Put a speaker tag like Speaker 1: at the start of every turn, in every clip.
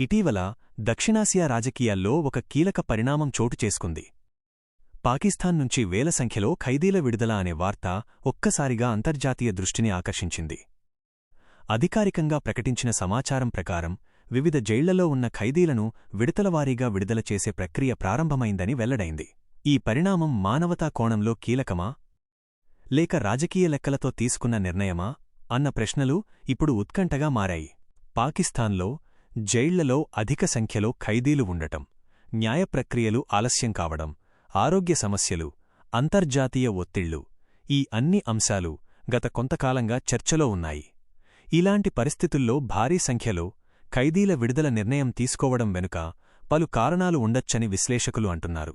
Speaker 1: ఇటీవల దక్షిణాసియా రాజకీయాల్లో ఒక కీలక పరిణామం చోటు చేసుకుంది. పాకిస్తాన్ నుంచి వేల సంఖ్యలో ఖైదీల విడుదల అనే వార్త ఒక్కసారిగా అంతర్జాతీయ దృష్టిని ఆకర్షించింది. అధికారికంగా ప్రకటించిన సమాచారం ప్రకారం వివిధ జైళ్లలో ఉన్న ఖైదీలను విడతలవారీగా విడుదల చేసే ప్రక్రియ ప్రారంభమైందని వెల్లడైంది. ఈ పరిణామం మానవతా కోణంలో కీలకమా లేక రాజకీయ లెక్కలతో తీసుకున్న నిర్ణయమా అన్న ప్రశ్నలు ఇప్పుడు ఉత్కంఠగా మారాయి. పాకిస్తాన్లో జైళ్లలో అధిక సంఖ్యలో ఖైదీలు ఉండటం, న్యాయ ప్రక్రియలు ఆలస్యం కావడం, ఆరోగ్య సమస్యలు, అంతర్జాతీయ ఒత్తిళ్లు ఈ అన్ని అంశాలు గత కొంతకాలంగా చర్చలో ఉన్నాయి. ఇలాంటి పరిస్థితుల్లో భారీ సంఖ్యలో ఖైదీల విడుదల నిర్ణయం తీసుకోవడం వెనుక పలు కారణాలు ఉండొచ్చని విశ్లేషకులు అంటున్నారు.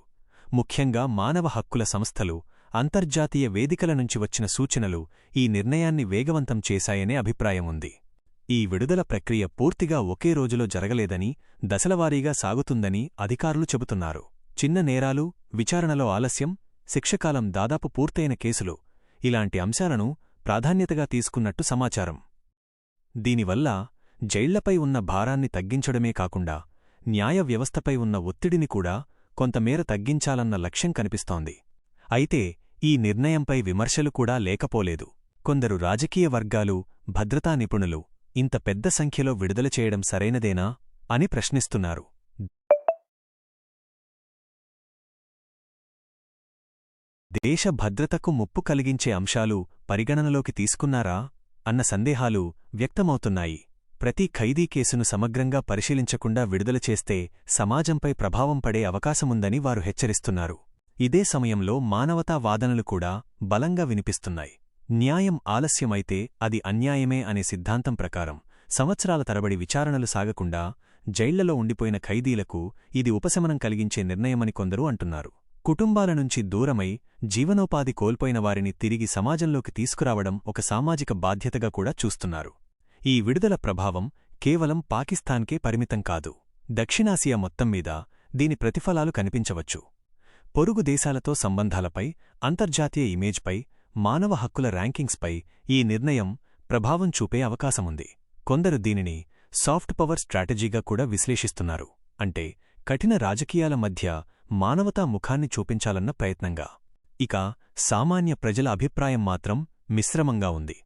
Speaker 1: ముఖ్యంగా మానవ హక్కుల సంస్థలు, అంతర్జాతీయ వేదికల నుంచి వచ్చిన సూచనలు ఈ నిర్ణయాన్ని వేగవంతం చేశాయనే అభిప్రాయం ఉంది. ఈ విడుదల ప్రక్రియ పూర్తిగా ఒకే రోజులో జరగలేదని, దశలవారీగా సాగుతుందని అధికారులు చెబుతున్నారు. చిన్న నేరాలు, విచారణలో ఆలస్యం, శిక్షకాలం దాదాపు పూర్తయిన కేసులు ఇలాంటి అంశాలను ప్రాధాన్యతగా తీసుకున్నట్టు సమాచారం. దీనివల్ల జైళ్లపై ఉన్న భారాన్ని తగ్గించడమే కాకుండా న్యాయ వ్యవస్థపై ఉన్న ఒత్తిడిని కూడా కొంతమేర తగ్గించాలన్న లక్ష్యం కనిపిస్తోంది. అయితే ఈ నిర్ణయంపై విమర్శలు కూడా లేకపోలేదు. కొందరు రాజకీయ వర్గాలు, భద్రతా నిపుణులు ఇంత పెద్ద సంఖ్యలో విడుదల చేయడం సరైనదేనా అని ప్రశ్నిస్తున్నారు. దేశ భద్రతకు ముప్పు కలిగించే అంశాలు పరిగణనలోకి తీసుకున్నారా అన్న సందేహాలు వ్యక్తమవుతున్నాయి. ప్రతి ఖైదీ కేసును సమగ్రంగా పరిశీలించకుండా విడుదల చేస్తే సమాజంపై ప్రభావం పడే అవకాశముందని వారు హెచ్చరిస్తున్నారు. ఇదే సమయంలో మానవతా వాదనలు కూడా బలంగా వినిపిస్తున్నాయి. న్యాయం ఆలస్యమైతే అది అన్యాయమే అనే సిద్ధాంతం ప్రకారం సంవత్సరాల తరబడి విచారణలు సాగకుండా జైళ్లలో ఉండిపోయిన ఖైదీలకు ఇది ఉపశమనం కలిగించే నిర్ణయమని కొందరు అంటున్నారు. కుటుంబాల నుంచి దూరమై జీవనోపాధి కోల్పోయిన వారిని తిరిగి సమాజంలోకి తీసుకురావడం ఒక సామాజిక బాధ్యతగా కూడా చూస్తున్నారు. ఈ విడుదల ప్రభావం కేవలం పాకిస్తాన్కే పరిమితం కాదు. దక్షిణాసియా మొత్తంమీద దీని ప్రతిఫలాలు కనిపించవచ్చు. పొరుగు దేశాలతో సంబంధాలపై, అంతర్జాతీయ ఇమేజ్పై, మానవ హక్కుల ర్యాంకింగ్స్పై ఈ నిర్ణయం ప్రభావం చూపే అవకాశముంది. కొందరు దీనిని సాఫ్ట్ పవర్ స్ట్రాటజీగా కూడా విశ్లేషిస్తున్నారు. అంటే కఠిన రాజకీయాల మధ్య మానవతా ముఖాన్ని చూపించాలన్న ప్రయత్నంగా. ఇక సామాన్య ప్రజల అభిప్రాయం మాత్రం మిశ్రమంగా ఉంది.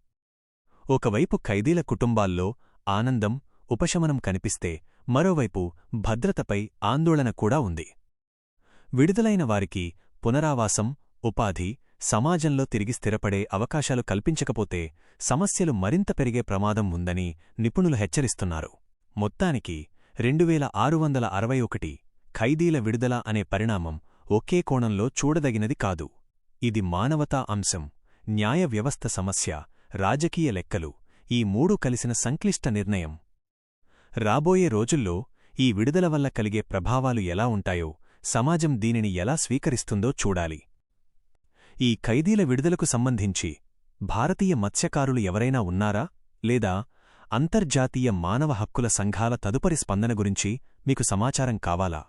Speaker 1: ఒకవైపు ఖైదీల కుటుంబాల్లో ఆనందం, ఉపశమనం కనిపిస్తే మరోవైపు భద్రతపై ఆందోళన కూడా ఉంది. విడుదలైన వారికి పునరావాసం, ఉపాధి, సమాజంలో తిరిగి స్థిరపడే అవకాశాలు కల్పించకపోతే సమస్యలు మరింత పెరిగే ప్రమాదం ఉందని నిపుణులు హెచ్చరిస్తున్నారు. మొత్తానికి 2661 ఖైదీల విడుదల అనే పరిణామం ఒకే కోణంలో చూడదగినది కాదు. ఇది మానవతా అంశం, న్యాయ వ్యవస్థ సమస్య, రాజకీయ లెక్కలు ఈ మూడూ కలిసిన సంక్లిష్ట నిర్ణయం. రాబోయే రోజుల్లో ఈ విడుదల వల్ల కలిగే ప్రభావాలు ఎలా ఉంటాయో, సమాజం దీనిని ఎలా స్వీకరిస్తుందో చూడాలి. ఈ ఖైదీల విడుదలకు సంబంధించి భారతీయ మత్స్యకారులు ఎవరైనా ఉన్నారా, లేదా అంతర్జాతీయ మానవ హక్కుల సంఘాల తదుపరి స్పందన గురించి మీకు సమాచారం కావాలా?